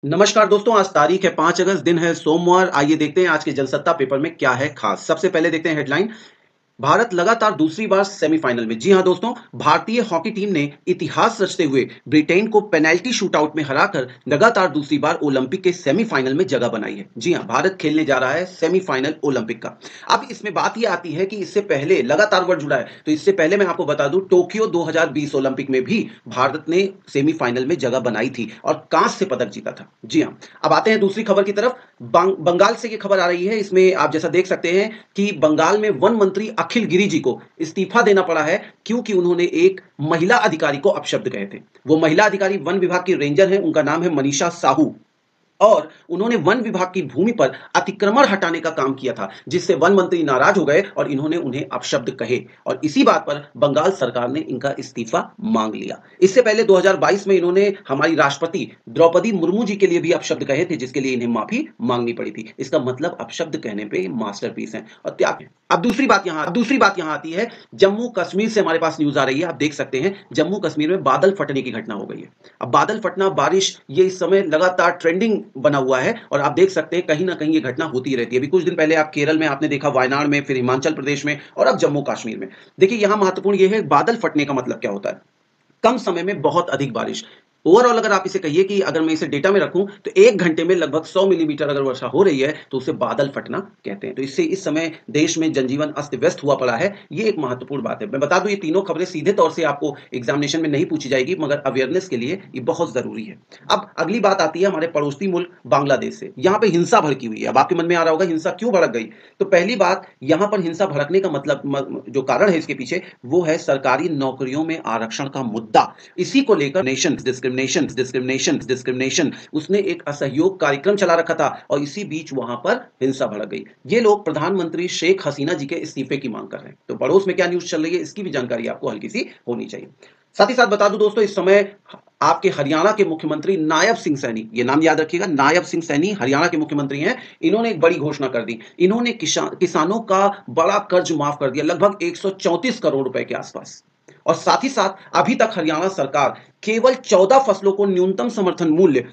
नमस्कार दोस्तों, आज तारीख है 5 अगस्त, दिन है सोमवार। आइए देखते हैं आज के जनसत्ता पेपर में क्या है खास। सबसे पहले देखते हैं हेडलाइन। भारत लगातार दूसरी बार सेमीफाइनल में। जी हां दोस्तों, भारतीय हॉकी टीम ने इतिहास रचते हुए ब्रिटेन को पेनल्टी शूटआउट में हराकर लगातार दूसरी बार ओलंपिक के सेमीफाइनल में जगह बनाई है। जी हां, भारत खेलने जा रहा है सेमीफाइनल ओलंपिक का। अब इसमें बात यह आती है कि इससे पहले लगातार वर्ड जुड़ा है, तो इससे पहले मैं आपको बता दूं, टोक्यो 2020 ओलंपिक में भी भारत ने सेमीफाइनल में जगह बनाई थी और कांस्य पदक जीता था। जी हां, अब आते हैं दूसरी खबर की तरफ। बंगाल से ये खबर आ रही है। इसमें आप जैसा देख सकते हैं कि बंगाल में वन मंत्री अखिल गिरी जी को इस्तीफा देना पड़ा है, क्योंकि उन्होंने एक महिला अधिकारी को अपशब्द कहे थे। वो महिला अधिकारी वन विभाग की रेंजर है, उनका नाम है मनीषा साहू। और उन्होंने वन विभाग की भूमि पर अतिक्रमण हटाने का काम किया था, जिससे वन मंत्री नाराज हो गए और इन्होंने उन्हें अपशब्द कहे और इसी बात पर बंगाल सरकार ने इनका इस्तीफा मांग लिया। इससे पहले 2022 में इन्होंने हमारी राष्ट्रपति द्रौपदी मुर्मू जी के लिए भी अपशब्द कहे थे, जिसके लिए इन्हें माफी मांगनी पड़ी थी। इसका मतलब अपशब्द कहने पे मास्टरपीस हैं और त्याग है। अब दूसरी बात यहां आती है। जम्मू कश्मीर से हमारे पास न्यूज आ रही है। आप देख सकते हैं जम्मू कश्मीर में बादल फटने की घटना हो गई है। अब बादल फटना, बारिश, ये इस समय लगातार ट्रेंडिंग बना हुआ है और आप देख सकते हैं कहीं ना कहीं ये घटना होती रहती है। अभी कुछ दिन पहले आप केरल में आपने देखा, वायनाड में, फिर हिमाचल प्रदेश में और अब जम्मू कश्मीर में। देखिए यहां महत्वपूर्ण ये है, बादल फटने का मतलब क्या होता है? कम समय में बहुत अधिक बारिश। ओवरऑल अगर आप इसे कहिए कि अगर मैं इसे डेटा में रखूं तो 1 घंटे में लगभग 100 मिलीमीटर अगर वर्षा हो रही है तो उसे बादल फटना कहते हैं। तो इससे इस समय देश में जनजीवन अस्त-व्यस्त हुआ पड़ा है। ये एक महत्वपूर्ण बात है। मैं बता दूं, ये तीनों खबरें सीधे तौर से आपको एग्जामिनेशन में नहीं पूछी जाएगी, मगर अवेयरनेस के लिए ये बहुत जरूरी है। अब अगली बात आती है हमारे पड़ोसी मुल्क बांग्लादेश से। यहां पे हिंसा भड़की हुई है। अब आपके मन में आ रहा होगा हिंसा क्यों भड़क गई? तो पहली बात, यहां पर हिंसा भड़कने का मतलब जो कारण है इसके पीछे, वो है सरकारी नौकरियों में आरक्षण का मुद्दा। इसी को लेकर डिस्क्रिमिनेशन उसने एक असहयोग कार्यक्रम चला रखा था और इसी बीच वहां पर हिंसा भड़क गई। ये लोग प्रधानमंत्री शेख हसीना जी के इस्तीफे की मांग कर रहे हैं। तो पड़ोस में क्या न्यूज चल रही है, इसकी भी जानकारी आपको हल्की सी होनी चाहिए। साथ ही साथ बता दूं दोस्तों, इस समय आपके हरियाणा के मुख्यमंत्री नायब सिंह सैनी, ये नाम याद रखिएगा, नायब सिंह सैनी हरियाणा के मुख्यमंत्री हैं। इन्होंने एक बड़ी घोषणा कर दी। इन्होंने किसानों का बड़ा कर्ज माफ कर दिया, लगभग 134 करोड़ रुपए के आसपास। और साथ ही साथ अभी तक हरियाणा सरकार केवल 14 फसलों को न्यूनतम समर्थन मूल्य,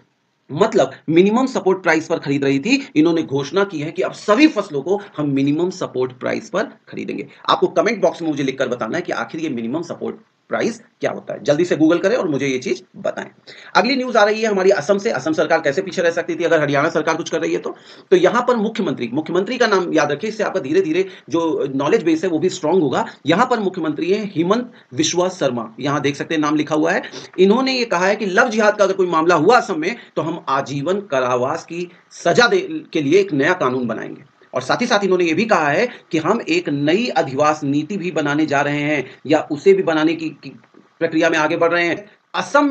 मतलब मिनिमम सपोर्ट प्राइस पर खरीद रही थी। इन्होंने घोषणा की है कि अब सभी फसलों को हम मिनिमम सपोर्ट प्राइस पर खरीदेंगे। आपको कमेंट बॉक्स में मुझे लिखकर बताना है कि आखिर ये मिनिमम सपोर्ट प्राइस क्या होता है। जल्दी से गूगल करें और मुझे ये चीज बताएं। अगली न्यूज आ रही है हमारी असम से। असम सरकार कैसे पीछे रह सकती थी अगर हरियाणा सरकार कुछ कर रही है तो यहां पर मुख्यमंत्री का नाम याद रखिए, इससे आपका धीरे धीरे जो नॉलेज बेस है वो भी स्ट्रांग होगा। यहां पर मुख्यमंत्री है हिमंत विश्वा शर्मा। यहां देख सकते हैं नाम लिखा हुआ है। इन्होंने ये कहा है कि लव जिहाद का अगर कोई मामला हुआ असम में तो हम आजीवन कारावास की सजा के लिए एक नया कानून बनाएंगे। और साथ ही साथ इन्होंने ये भी कहा है कि हम एक नई अधिवास नीति भी बनाने जा रहे हैं या उसे भी बनाने की प्रक्रिया में आगे बढ़ रहे हैं। असम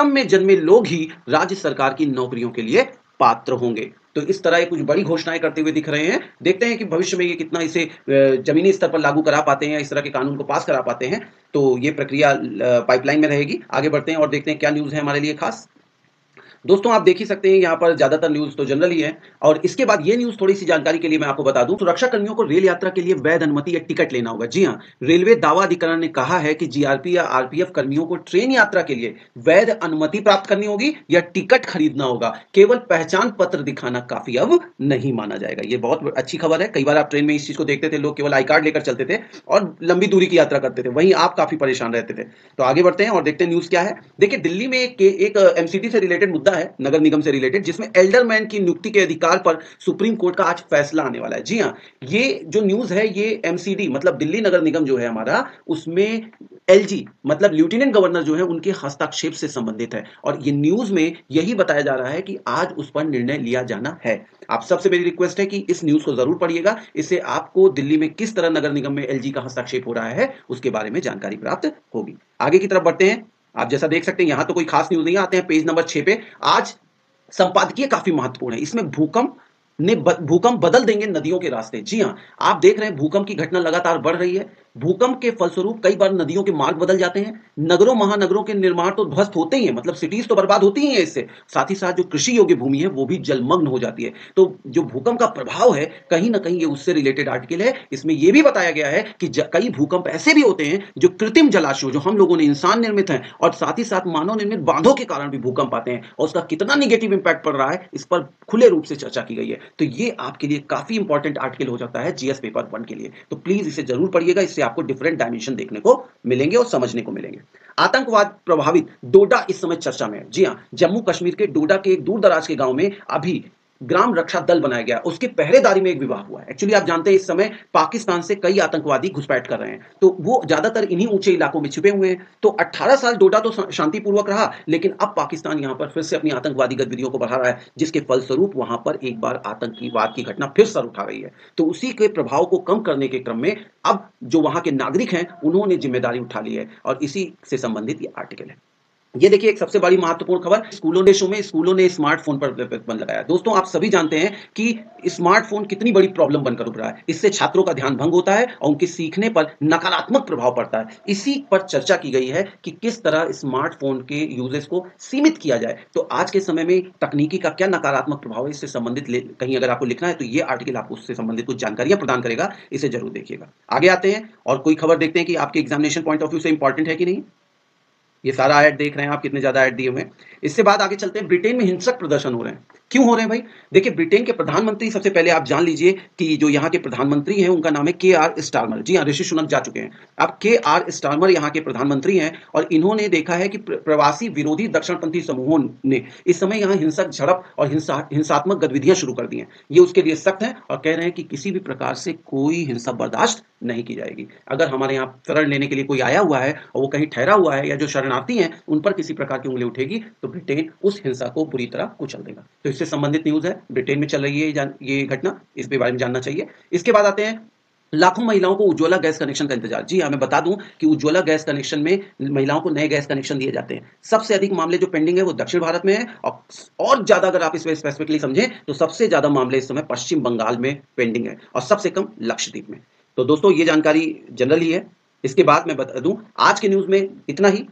में जन्मे लोग ही राज्य सरकार की नौकरियों के लिए पात्र होंगे। तो इस तरह कुछ बड़ी घोषणाएं करते हुए दिख रहे हैं। देखते हैं कि भविष्य में ये कितना इसे जमीनी स्तर पर लागू करा पाते हैं, इस तरह के कानून को पास करा पाते हैं। तो ये प्रक्रिया पाइपलाइन में रहेगी। आगे बढ़ते हैं और देखते हैं क्या न्यूज है हमारे लिए खास। दोस्तों आप देख ही सकते हैं यहाँ पर ज्यादातर न्यूज तो जनरल ही है। और इसके बाद ये न्यूज थोड़ी सी जानकारी के लिए मैं आपको बता दूं, सुरक्षा कर्मियों को रेल यात्रा के लिए वैध अनुमति या टिकट लेना होगा। जी हाँ, रेलवे दावा अधिकरण ने कहा है कि जीआरपी या आरपीएफ कर्मियों को ट्रेन यात्रा के लिए वैध अनुमति प्राप्त करनी होगी या टिकट खरीदना होगा। केवल पहचान पत्र दिखाना काफी अब नहीं माना जाएगा। ये बहुत अच्छी खबर है। कई बार आप ट्रेन में इस चीज को देखते थे, लोग केवल आई कार्ड लेकर चलते थे और लंबी दूरी की यात्रा करते थे, वहीं आप काफी परेशान रहते थे। तो आगे बढ़ते हैं और देखते हैं न्यूज क्या है। देखिए दिल्ली में एक एमसीडी से रिलेटेड मुद्दा है, नगर निगम से रिलेटेड, जिसमें एल्डरमैन की नियुक्ति के अधिकार पर सुप्रीम कोर्ट का आज फैसला आने वाला है। जी हां, ये जो न्यूज है ये एमसीडी मतलब दिल्ली नगर निगम जो है हमारा, उसमें एलजी मतलब लेफ्टिनेंट गवर्नर जो है उनके हस्तक्षेप से संबंधित है। और ये न्यूज में यही बताया जा रहा है कि आज उस पर निर्णय लिया जाना है। आप सबसे मेरी रिक्वेस्ट है कि इस न्यूज को जरूर पढ़िएगा। इससे आपको दिल्ली में किस तरह नगर निगम में एलजी का हस्तक्षेप हो रहा है उसके बारे में जानकारी प्राप्त होगी। आगे की तरफ बढ़ते हैं। आप जैसा देख सकते हैं यहां तो कोई खास न्यूज नहीं, आते हैं पेज नंबर 6 पे। आज संपादकीय काफी महत्वपूर्ण है। इसमें भूकंप बदल देंगे नदियों के रास्ते। जी हां, आप देख रहे हैं भूकंप की घटना लगातार बढ़ रही है। भूकंप के फलस्वरूप कई बार नदियों के मार्ग बदल जाते हैं, नगरों महानगरों के निर्माण तो ध्वस्त होते ही हैं, मतलब सिटीज तो बर्बाद होती ही हैं इससे। साथ ही साथ जो कृषि योग्य भूमि है वो भी जलमग्न हो जाती है। तो जो भूकंप का प्रभाव है कहीं ना कहीं ये उससे रिलेटेड आर्टिकल है। इसमें यह भी बताया गया है कि कई भूकंप ऐसे भी होते हैं जो कृत्रिम जलाशयों, जो हम लोगों ने इंसान निर्मित हैं, और साथ ही साथ मानव निर्मित बांधों के कारण भी भूकंप आते हैं, और उसका कितना निगेटिव इंपैक्ट पड़ रहा है इस पर खुले रूप से चर्चा की गई है। तो ये आपके लिए काफी इंपॉर्टेंट आर्टिकल हो जाता है जीएस पेपर 1 के लिए। तो प्लीज इसे जरूर पढ़िएगा, इससे आपको डिफरेंट डायमेंशन देखने को मिलेंगे और समझने को मिलेंगे। आतंकवाद प्रभावित डोडा इस समय चर्चा में है। जी हां, जम्मू कश्मीर के डोडा के एक दूर दराज के गांव में अभी ग्राम रक्षा दल बनाया गया, उसकी पहरेदारी में एक विवाह हुआ है। एक्चुअली आप जानते हैं इस समय पाकिस्तान से कई आतंकवादी घुसपैठ कर रहे हैं, तो वो ज्यादातर इन्हीं ऊंचे इलाकों में छिपे हुए हैं। तो 18 साल डोडा तो शांतिपूर्वक रहा, लेकिन अब पाकिस्तान यहां पर फिर से अपनी आतंकवादी गतिविधियों को बढ़ा रहा है, जिसके फलस्वरूप वहां पर एक बार आतंकवाद की घटना फिर सर उठा रही है। तो उसी के प्रभाव को कम करने के क्रम में अब जो वहां के नागरिक हैं उन्होंने जिम्मेदारी उठा ली है, और इसी से संबंधित ये आर्टिकल है। ये देखिए एक सबसे बड़ी महत्वपूर्ण खबर, स्कूलों ने स्मार्टफोन पर प्रतिबंध लगाया। दोस्तों आप सभी जानते हैं कि स्मार्टफोन कितनी बड़ी प्रॉब्लम बनकर उभरा है। इससे छात्रों का ध्यान भंग होता है और उनके सीखने पर नकारात्मक प्रभाव पड़ता है। इसी पर चर्चा की गई है कि किस तरह स्मार्टफोन के यूजेस को सीमित किया जाए। तो आज के समय में तकनीकी का क्या नकारात्मक प्रभाव है, इससे संबंधित कहीं अगर आपको लिखना है तो ये आर्टिकल आपको उससे संबंधित कुछ जानकारियां प्रदान करेगा, इसे जरूर देखिएगा। आगे आते हैं और कोई खबर देखते हैं कि आपके एग्जामिनेशन पॉइंट ऑफ व्यू से इंपॉर्टेंट है कि नहीं। ये सारा ऐड देख रहे हैं आप, कितने ज्यादा ऐड दिए हुए हैं। इससे बाद आगे चलते हैं, ब्रिटेन में हिंसक प्रदर्शन हो रहे हैं। क्यों हो रहे हैं भाई? देखिए ब्रिटेन के प्रधानमंत्री, सबसे पहले आप जान लीजिए कि जो यहाँ के प्रधानमंत्री हैं उनका नाम है के.आर. स्टारमर। जी हाँ, ऋषि सुनक जा चुके हैं। अब के.आर. स्टारमर यहाँ के प्रधानमंत्री हैं और इन्होंने देखा है कि प्रवासी विरोधी दक्षिणपंथी समूहों ने इस समय यहाँ हिंसक झड़प और हिंसात्मक गतिविधियां शुरू कर दी हैं। ये उसके लिए सख्त हैं और कह रहे हैं कि किसी भी प्रकार से कोई हिंसा बर्दाश्त नहीं की जाएगी। अगर हमारे यहाँ शरण लेने के लिए कोई आया हुआ है और वो कहीं ठहरा हुआ है या जो शरणार्थी हैं उन पर किसी प्रकार की उंगली उठेगी तो ब्रिटेन उस हिंसा को बुरी तरह कुचल देगा। तो इससे संबंधित न्यूज है, ब्रिटेन में चल रही है ये घटना, इस बारे में जानना चाहिए। इसके बाद आते हैं लाखों महिलाओं को उज्ज्वला गैस कनेक्शन का इंतजार। जी हाँ, मैं बता दूं कि उज्ज्वला गैस कनेक्शन में महिलाओं को नए गैस कनेक्शन दिए जाते हैं। सबसे अधिक मामले जो पेंडिंग है वो दक्षिण भारत में है, और ज्यादा अगर आप इसमें स्पेसिफिकली समझें तो सबसे ज्यादा मामले इस समय पश्चिम बंगाल में पेंडिंग है और सबसे कम लक्षद्वीप में। तो दोस्तों ये जानकारी जनरल ही है। इसके बाद मैं बता दूं आज के न्यूज में इतना ही।